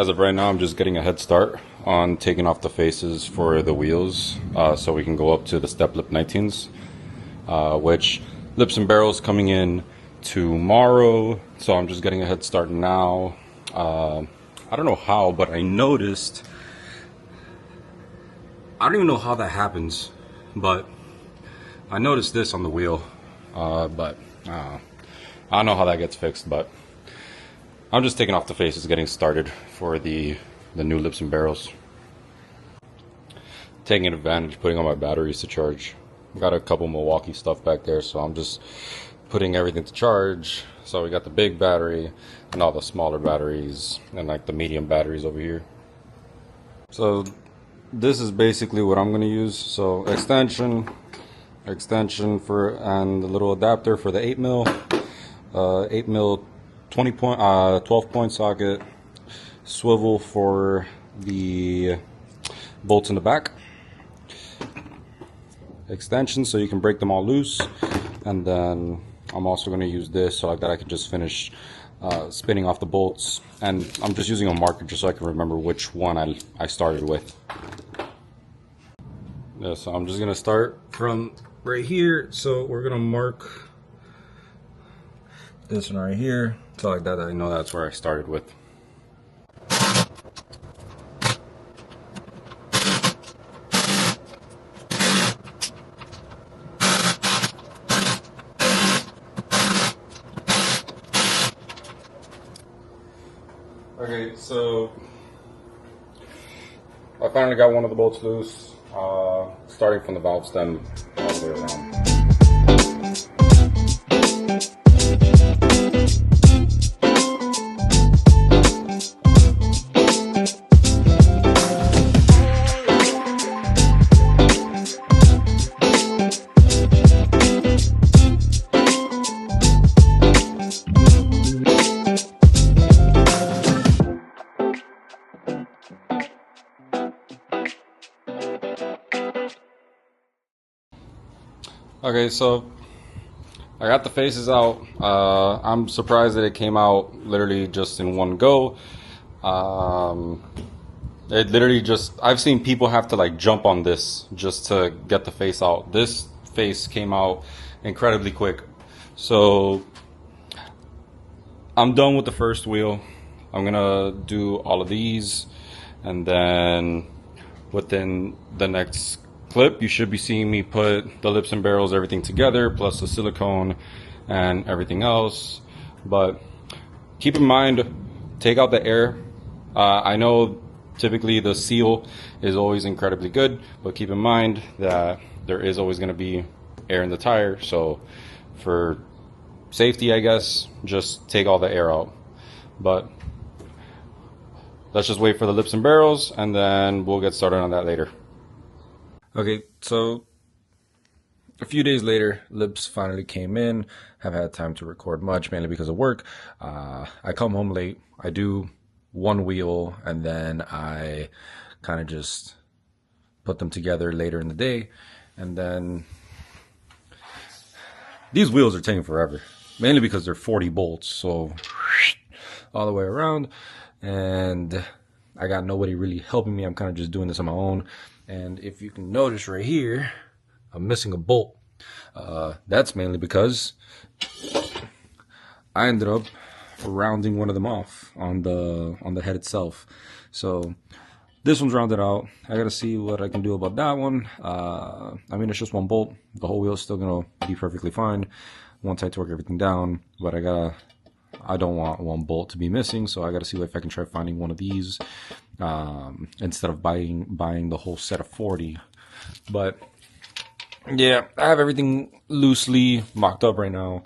As of right now, I'm just getting a head start on taking off the faces for the wheels so we can go up to the step lip 19s, which lips and barrels coming in tomorrow. So I'm just getting a head start now. I don't know how, but I noticed, I don't even know how that happens, but I noticed this on the wheel, but I don't know how that gets fixed, but I'm just taking off the faces, getting started for the new lips and barrels. Taking advantage, putting on my batteries to charge. Got a couple Milwaukee stuff back there, so I'm just putting everything to charge. So we got the big battery and all the smaller batteries and like the medium batteries over here. So this is basically what I'm gonna use. So extension for, and the little adapter for the 8 mil, 8 mil 12 point socket, swivel for the bolts in the back, extension so you can break them all loose, and then I'm also going to use this so that I can just finish spinning off the bolts, and I'm just using a marker just so I can remember which one I started with. Yeah, so I'm just going to start from right here. So we're going to mark this one right here, so like that I know that's where I started with. Okay, so I finally got one of the bolts loose, starting from the valve stem all the way around. Okay, so I got the faces out. I'm surprised that it came out literally just in one go. It literally just, I've seen people have to like jump on this just to get the face out. This face came out incredibly quick. So I'm done with the first wheel. I'm gonna do all of these, and then within the next clip you should be seeing me put the lips and barrels, everything together, plus the silicone and everything else. But keep in mind, take out the air. I know typically the seal is always incredibly good, but keep in mind that there is always going to be air in the tire. So for safety, I guess, just take all the air out. But let's just wait for the lips and barrels, and then we'll get started on that later. Okay, so a few days later, lips finally came in. Haven't had time to record much, mainly because of work. I come home late. I do one wheel, and then I kind of just put them together later in the day. And then these wheels are taking forever, mainly because they're 40 bolts, so all the way around. And I got nobody really helping me. I'm kind of just doing this on my own. And if you can notice right here, I'm missing a bolt. That's mainly because I ended up rounding one of them off on the head itself. So this one's rounded out. I gotta see what I can do about that one. I mean, it's just one bolt. The whole wheel's still gonna be perfectly fine once I torque everything down. But I don't want one bolt to be missing, so I gotta see if I can try finding one of these instead of buying the whole set of 40. But yeah, I have everything loosely mocked up right now,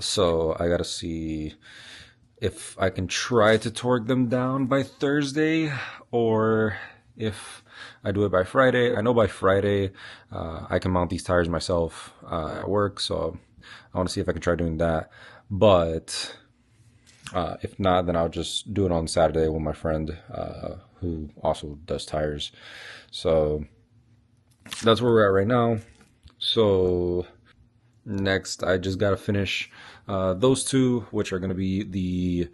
so I gotta see if I can try to torque them down by Thursday, or if I do it by Friday. I know by Friday I can mount these tires myself at work, so I want to see if I can try doing that. But if not, then I'll just do it on Saturday with my friend who also does tires. So that's where we're at right now. So next, I just got to finish those two, which are going to be the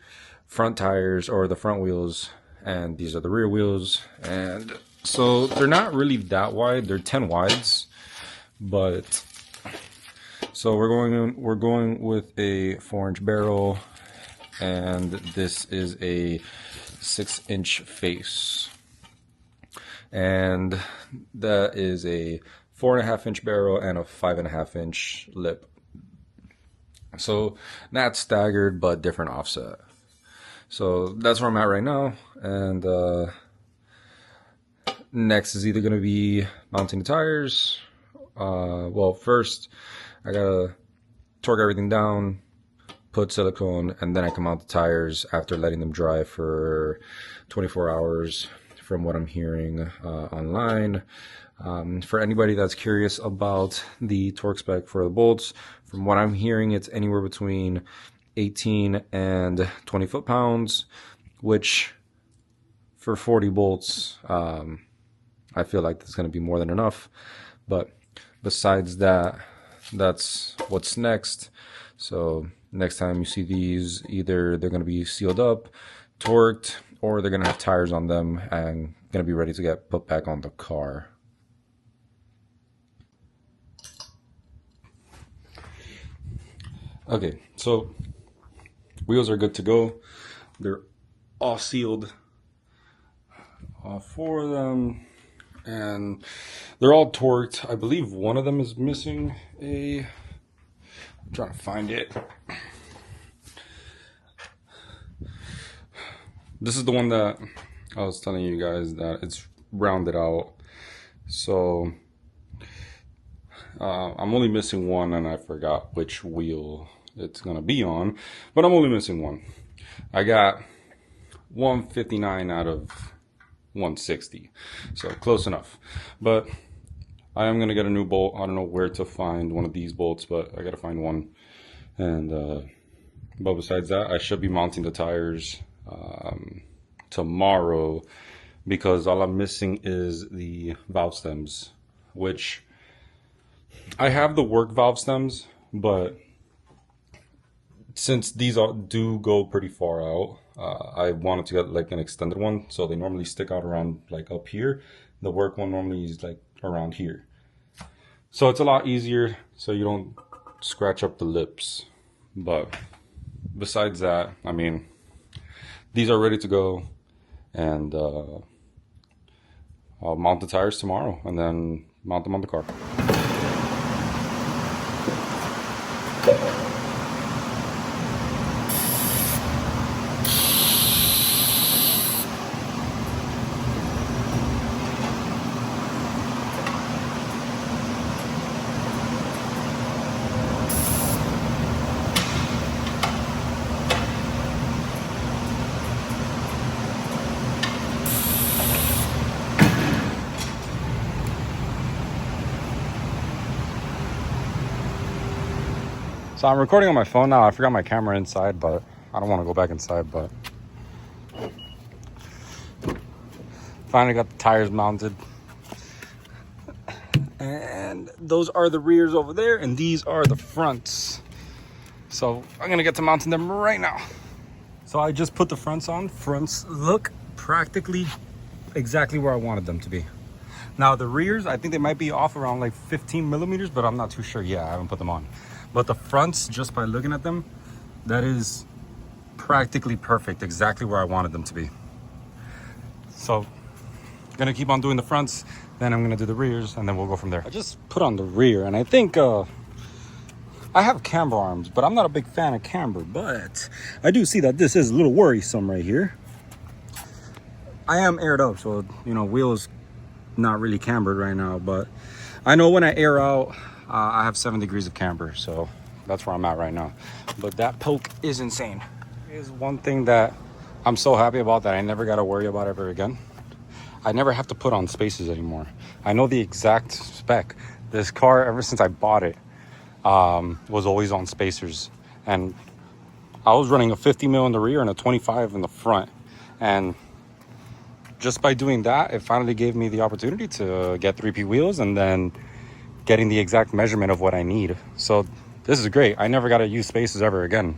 front tires, or the front wheels, and these are the rear wheels. And so they're not really that wide, they're 10 wides, but so we're going with a 4-inch barrel, and this is a 6-inch face, and that is a 4.5-inch barrel and a 5.5-inch lip. So not staggered, but different offset. So that's where I'm at right now. And next is either going to be mounting the tires. Well, first I gotta torque everything down, put silicone, and then I can mount the tires after letting them dry for 24 hours from what I'm hearing online. For anybody that's curious about the torque spec for the bolts, from what I'm hearing, it's anywhere between 18 and 20 foot-pounds, which for 40 bolts, I feel like that's going to be more than enough. But besides that, that's what's next. So next time you see these, either they're going to be sealed up, torqued, or they're going to have tires on them and going to be ready to get put back on the car. Okay, so wheels are good to go. They're all sealed, all 4 of them, and they're all torqued. I believe one of them is missing I'm trying to find it. This is the one that I was telling you guys that it's rounded out. So I'm only missing one, and I forgot which wheel it's gonna be on, but I'm only missing one. I got 159 out of 160, so close enough. But I am gonna get a new bolt. I don't know where to find one of these bolts, but I gotta find one. And but besides that, I should be mounting the tires tomorrow, because all I'm missing is the valve stems, which I have the work valve stems, but since these do go pretty far out, I wanted to get like an extended one. So they normally stick out around like up here. The work one normally is like around here. So it's a lot easier, so you don't scratch up the lips. But besides that, I mean, these are ready to go, and I'll mount the tires tomorrow and then mount them on the car. So I'm recording on my phone now. I forgot my camera inside, but I don't want to go back inside. But finally got the tires mounted. And those are the rears over there, and these are the fronts. So I'm going to get to mounting them right now. So I just put the fronts on. Fronts look practically exactly where I wanted them to be. Now the rears, I think they might be off around like 15 millimeters, but I'm not too sure yet. I haven't put them on. But the fronts, just by looking at them, that is practically perfect, exactly where I wanted them to be. So I'm gonna keep on doing the fronts, then I'm gonna do the rears, and then we'll go from there. I just put on the rear, and I think I have camber arms, but I'm not a big fan of camber. But I do see that this is a little worrisome right here. I am aired up, so you know, wheels not really cambered right now, but I know when I air out, I have 7 degrees of camber, so that's where I'm at right now. But that poke is insane. It is one thing that I'm so happy about that I never got to worry about ever again. I never have to put on spacers anymore. I know the exact spec. This car, ever since I bought it, was always on spacers. And I was running a 50 mil in the rear and a 25 in the front. And just by doing that, it finally gave me the opportunity to get 3P wheels and then getting the exact measurement of what I need. So this is great. I never got to use spacers ever again.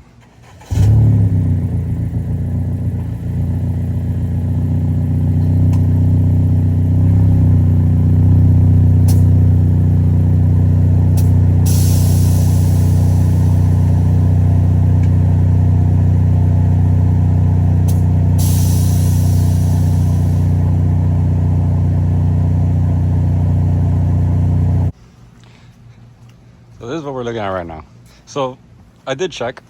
So this is what we're looking at right now. So I did check.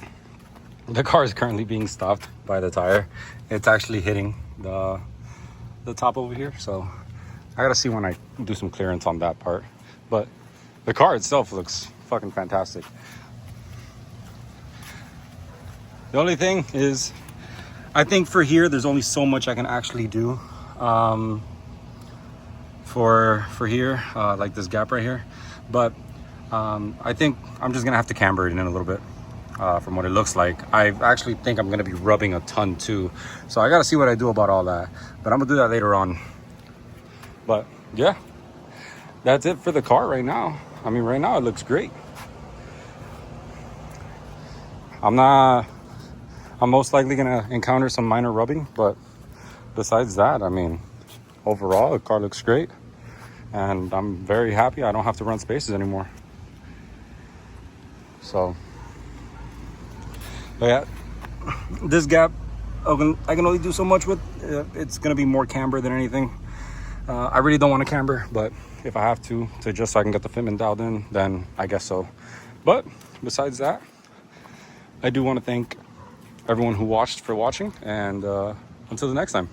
The car is currently being stopped by the tire. It's actually hitting the top over here. So I gotta see when I do some clearance on that part. But the car itself looks fucking fantastic. The only thing is, I think for here, there's only so much I can actually do for here, like this gap right here. But I think I'm just gonna have to camber it in a little bit from what it looks like. I actually think I'm gonna be rubbing a ton too. So I gotta see what I do about all that. But I'm gonna do that later on. But yeah, that's it for the car right now. I mean, right now it looks great. I'm most likely gonna encounter some minor rubbing, but besides that, I mean, overall the car looks great, and I'm very happy I don't have to run spaces anymore. So, but yeah, this gap I can only do so much with. It's gonna be more camber than anything. I really don't want to camber, but if I have to just so I can get the fitment dialed in, then I guess so. But besides that, I do want to thank everyone who watched for watching, and until the next time.